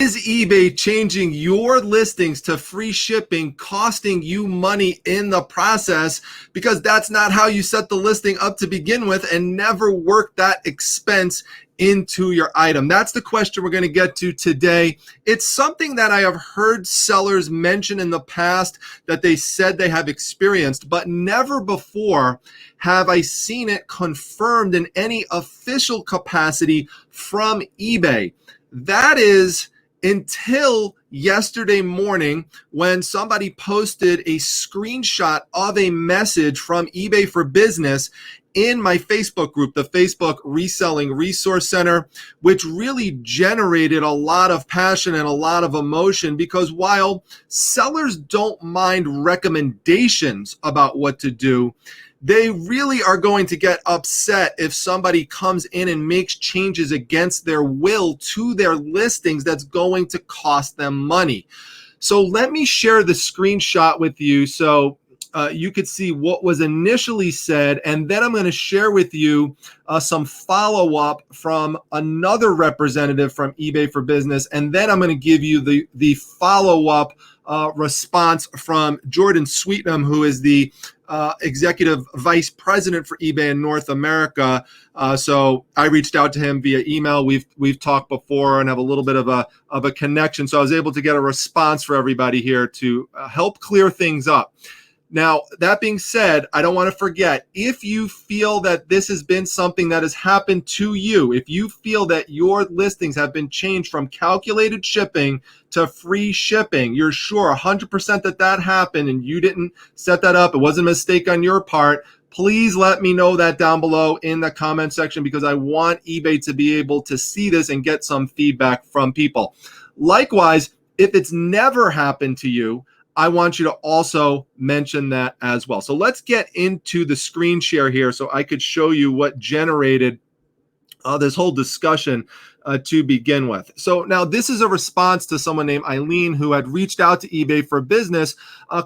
Is eBay changing your listings to free shipping, costing you money in the process? Because that's not how you set the listing up to begin with, and never work that expense into your item. That's the question we're going to get to today. It's something that I have heard sellers mention in the past that they said they have experienced, but never before have I seen it confirmed in any official capacity from eBay. That is until yesterday morning, when somebody posted a screenshot of a message from eBay for Business in my Facebook group, the Facebook Reselling Resource Center, which really generated a lot of passion and a lot of emotion, because while sellers don't mind recommendations about what to do, they really are going to get upset if somebody comes in and makes changes against their will to their listings that's going to cost them money. So let me share the screenshot with you so you could see what was initially said, and then I'm going to share with you some follow-up from another representative from eBay for Business, and then I'm going to give you the follow-up response from Jordan Sweetnam, who is the executive vice president for eBay in North America. So I reached out to him via email. We've talked before and have a little bit of a connection. So I was able to get a response for everybody here to help clear things up. Now, that being said, I don't want to forget, if you feel that this has been something that has happened to you, if you feel that your listings have been changed from calculated shipping to free shipping, you're sure 100% that happened and you didn't set that up, it wasn't a mistake on your part, please let me know that down below in the comment section, because I want eBay to be able to see this and get some feedback from people. Likewise, if it's never happened to you, I want you to also mention that as well. So let's get into the screen share here so I could show you what generated this whole discussion to begin with. So now this is a response to someone named Eileen, who had reached out to eBay for Business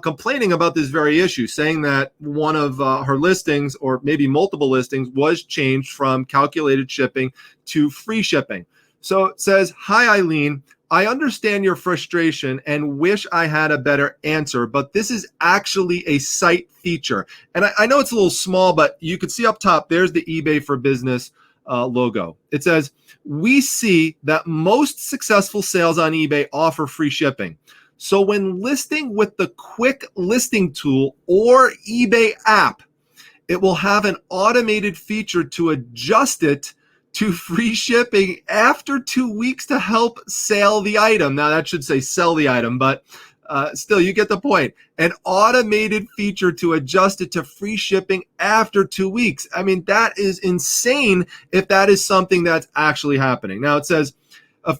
complaining about this very issue, saying that one of her listings, or maybe multiple listings, was changed from calculated shipping to free shipping. So it says, "Hi, Eileen. I understand your frustration and wish I had a better answer, but this is actually a site feature." And I know it's a little small, but you can see up top, there's the eBay for Business logo. It says, "We see that most successful sales on eBay offer free shipping. So when listing with the quick listing tool or eBay app, it will have an automated feature to adjust it to free shipping after 2 weeks to help sell the item." Now that should say sell the item, but still you get the point. An automated feature to adjust it to free shipping after 2 weeks. I mean, that is insane if that is something that's actually happening. Now it says,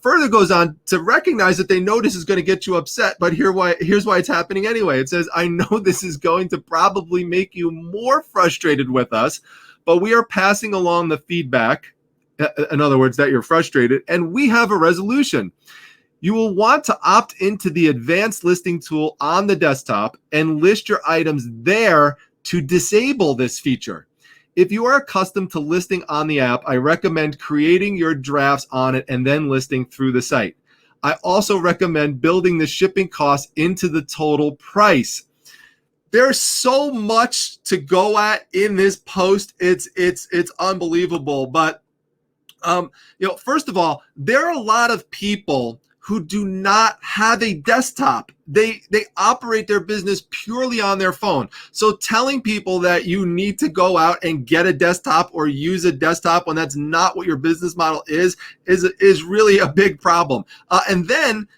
further goes on to recognize that they know this is going to get you upset, but here's why it's happening anyway. It says, "I know this is going to probably make you more frustrated with us, but we are passing along the feedback," in other words, that you're frustrated, "and we have a resolution. You will want to opt into the advanced listing tool on the desktop and list your items there to disable this feature. If you are accustomed to listing on the app, I recommend creating your drafts on it and then listing through the site. I also recommend building the shipping costs into the total price." There's so much to go at in this post. It's unbelievable. But first of all, there are a lot of people who do not have a desktop. They operate their business purely on their phone. So telling people that you need to go out and get a desktop or use a desktop when that's not what your business model is really a big problem. And then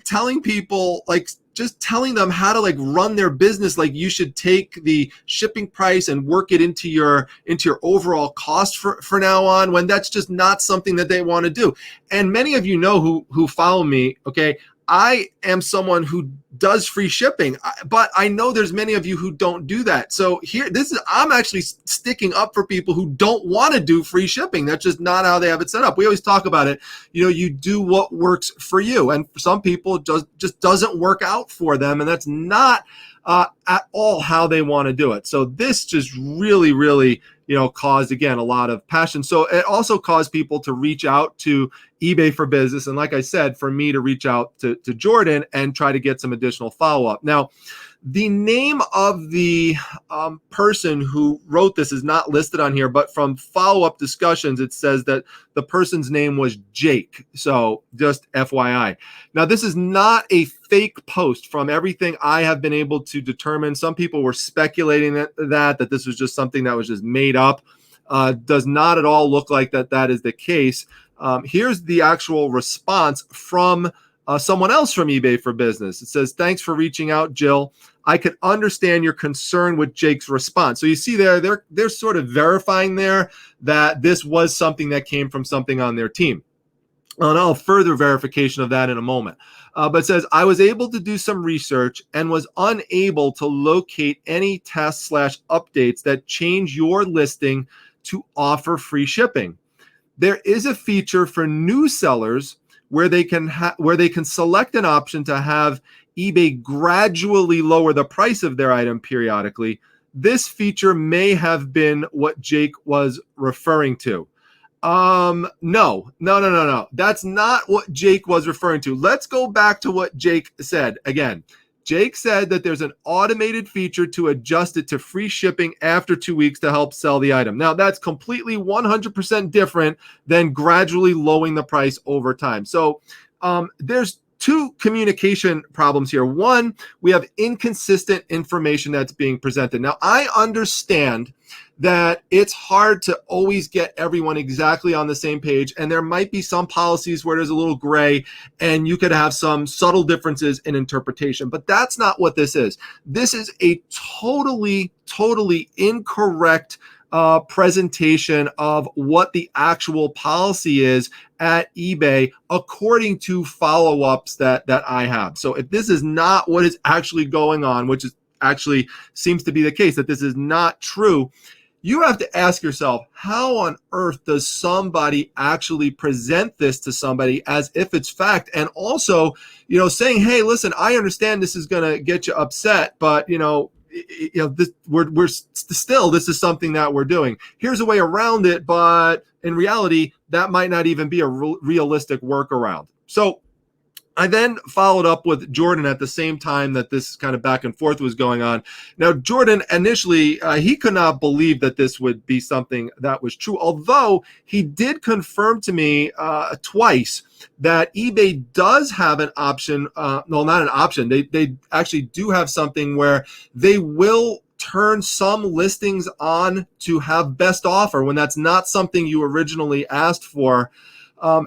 telling people, just telling them how to run their business, you should take the shipping price and work it into your overall cost for now on, when that's just not something that they want to do. And many of you know who follow me, okay, I am someone who does free shipping, but I know there's many of you who don't do that. So I'm actually sticking up for people who don't want to do free shipping. That's just not how they have it set up. We always talk about it. You do what works for you. And for some people, it just doesn't work out for them. And that's not at all how they want to do it. So this just really, really, caused, again, a lot of passion. So it also caused people to reach out to eBay for Business. And like I said, for me to reach out to Jordan and try to get some additional follow-up. Now, the name of the person who wrote this is not listed on here, but from follow-up discussions, it says that the person's name was Jake. So just FYI. Now, this is not a fake post from everything I have been able to determine. Some people were speculating that this was just something that was just made up. Does not at all look like that is the case. Here's the actual response from someone else from eBay for Business. It says, "Thanks for reaching out, Jill. I could understand your concern with Jake's response." So you see they're sort of verifying there that this was something that came from something on their team. And I'll have further verification of that in a moment. But it says, "I was able to do some research and was unable to locate any tests/updates that change your listing to offer free shipping. There is a feature for new sellers where they can select an option to have eBay gradually lower the price of their item periodically. This feature may have been what Jake was referring to." No. That's not what Jake was referring to. Let's go back to what Jake said again. Jake said that there's an automated feature to adjust it to free shipping after 2 weeks to help sell the item. Now, that's completely 100% different than gradually lowering the price over time. So there's two communication problems here. One, we have inconsistent information that's being presented. Now, I understand that it's hard to always get everyone exactly on the same page, and there might be some policies where there's a little gray and you could have some subtle differences in interpretation, but that's not what this is. This is a totally incorrect presentation of what the actual policy is at eBay according to follow-ups that I have. So if this is not what is actually going on, which is actually seems to be the case, that this is not true, you have to ask yourself, how on earth does somebody actually present this to somebody as if it's fact? And also, saying, hey, listen, I understand this is going to get you upset, but this is something that we're doing. Here's a way around it, but in reality, that might not even be a realistic workaround. So I then followed up with Jordan at the same time that this kind of back and forth was going on. Now, Jordan initially, he could not believe that this would be something that was true, although he did confirm to me twice that eBay does have an option. No, not an option. They actually do have something where they will turn some listings on to have best offer when that's not something you originally asked for.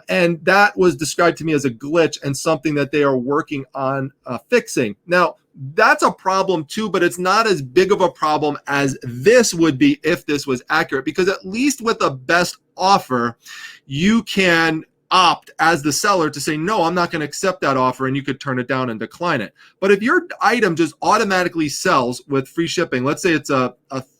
And that was described to me as a glitch and something that they are working on fixing. Now, that's a problem too, but it's not as big of a problem as this would be if this was accurate, because at least with a best offer, you can opt as the seller to say, no, I'm not going to accept that offer, and you could turn it down and decline it. But if your item just automatically sells with free shipping, let's say it's a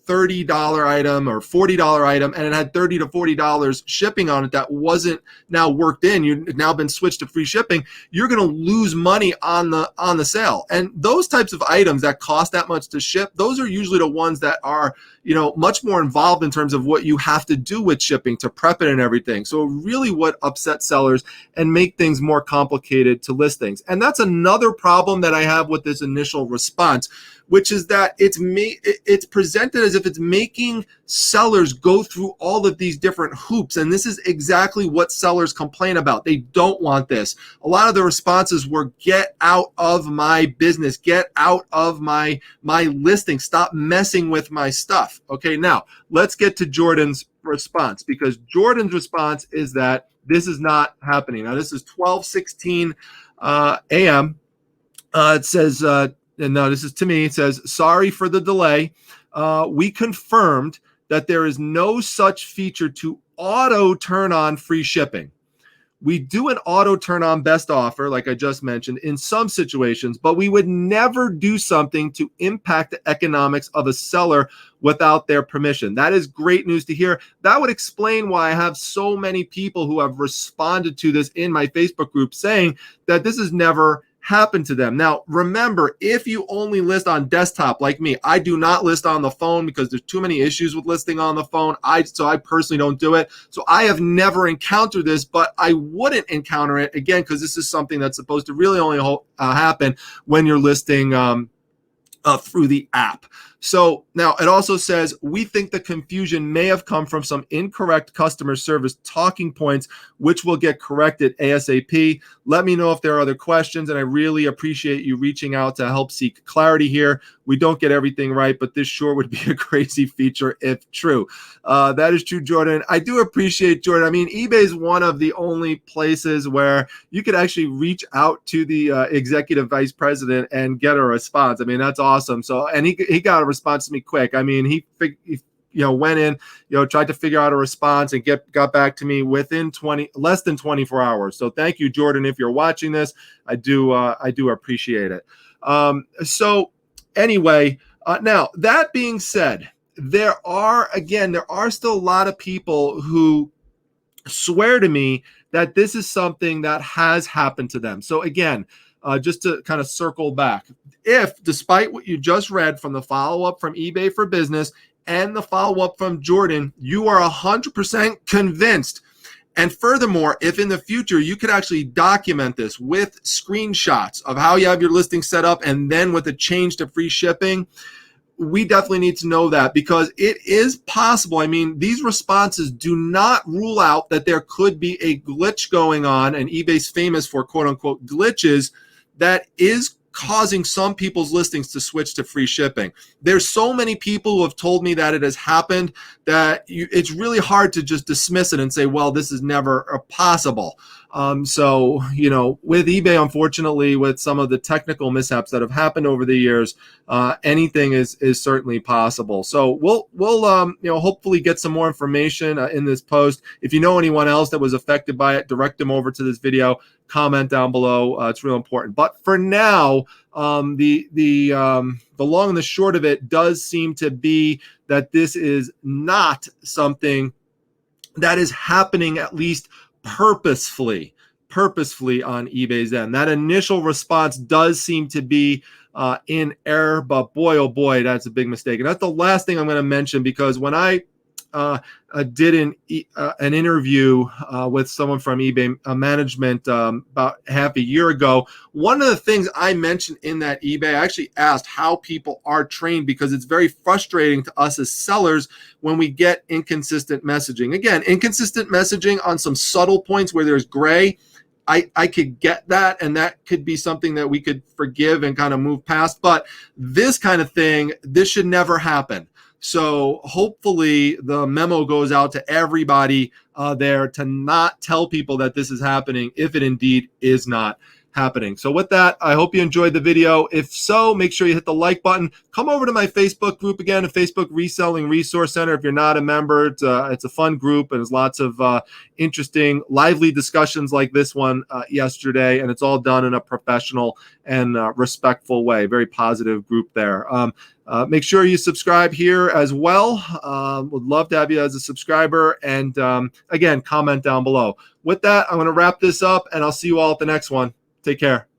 $30 item or $40 item, and it had $30 to $40 shipping on it that wasn't now worked in, you've now been switched to free shipping, you're going to lose money on the sale. And those types of items that cost that much to ship, those are usually the ones that are much more involved in terms of what you have to do with shipping to prep it and everything. So really what upsets sellers and make things more complicated to list things. And that's another problem that I have with this initial response, which is that it's presented as if it's making sellers go through all of these different hoops. And this is exactly what sellers complain about. They don't want this. A lot of the responses were, get out of my business, get out of my listing, stop messing with my stuff. Okay, now let's get to Jordan's response, because Jordan's response is that this is not happening. Now, this is 12:16 a.m. It says, and no, this is to me, it says, sorry for the delay. We confirmed that there is no such feature to auto turn on free shipping. We do an auto turn on best offer, like I just mentioned, in some situations, but we would never do something to impact the economics of a seller without their permission. That is great news to hear. That would explain why I have so many people who have responded to this in my Facebook group saying that this has never happen to them. Now, remember, if you only list on desktop like me, I do not list on the phone because there's too many issues with listing on the phone. So I personally don't do it. So I have never encountered this, but I wouldn't encounter it again because this is something that's supposed to really only happen when you're listing through the app. So now it also says, we think the confusion may have come from some incorrect customer service talking points, which will get corrected ASAP. Let me know if there are other questions, and I really appreciate you reaching out to help seek clarity here. We don't get everything right, but this sure would be a crazy feature if true. That is true, Jordan. I do appreciate, Jordan. I mean, eBay is one of the only places where you could actually reach out to the executive vice president and get a response. I mean, that's awesome. So, and he got a response to me quick. I mean, he went in, tried to figure out a response and got back to me within less than 24 hours. So thank you, Jordan. If you're watching this, I do appreciate it. So anyway, now that being said, there are still a lot of people who swear to me that this is something that has happened to them. So again, just to kind of circle back, if despite what you just read from the follow-up from eBay for Business and the follow-up from Jordan, you are 100% convinced, and furthermore, if in the future you could actually document this with screenshots of how you have your listing set up and then with a change to free shipping, we definitely need to know that, because it is possible. I mean, these responses do not rule out that there could be a glitch going on, and eBay's famous for quote-unquote glitches, that is causing some people's listings to switch to free shipping. There's so many people who have told me that it has happened that it's really hard to just dismiss it and say, well, this is never possible. So, with eBay, unfortunately, with some of the technical mishaps that have happened over the years, anything is certainly possible. So we'll hopefully get some more information in this post. If you know anyone else that was affected by it, direct them over to this video. Comment down below. It's real important. But for now, the long and the short of it does seem to be that this is not something that is happening, at least purposefully on eBay's end. That initial response does seem to be in error, but boy, oh boy, that's a big mistake. And that's the last thing I'm going to mention, because when I did an interview with someone from eBay management about half a year ago, one of the things I mentioned in that eBay, I actually asked how people are trained, because it's very frustrating to us as sellers when we get inconsistent messaging. Again, inconsistent messaging on some subtle points where there's gray, I could get that, and that could be something that we could forgive and kind of move past. But this kind of thing, this should never happen. So hopefully the memo goes out to everybody there to not tell people that this is happening if it indeed is not happening. So with that, I hope you enjoyed the video. If so, make sure you hit the like button. Come over to my Facebook group again, the Facebook Reselling Resource Center. If you're not a member, it's a fun group, and there's lots of interesting, lively discussions like this one yesterday, and it's all done in a professional and respectful way. Very positive group there. Make sure you subscribe here as well. Would love to have you as a subscriber, and again, comment down below. With that, I'm going to wrap this up, and I'll see you all at the next one. Take care.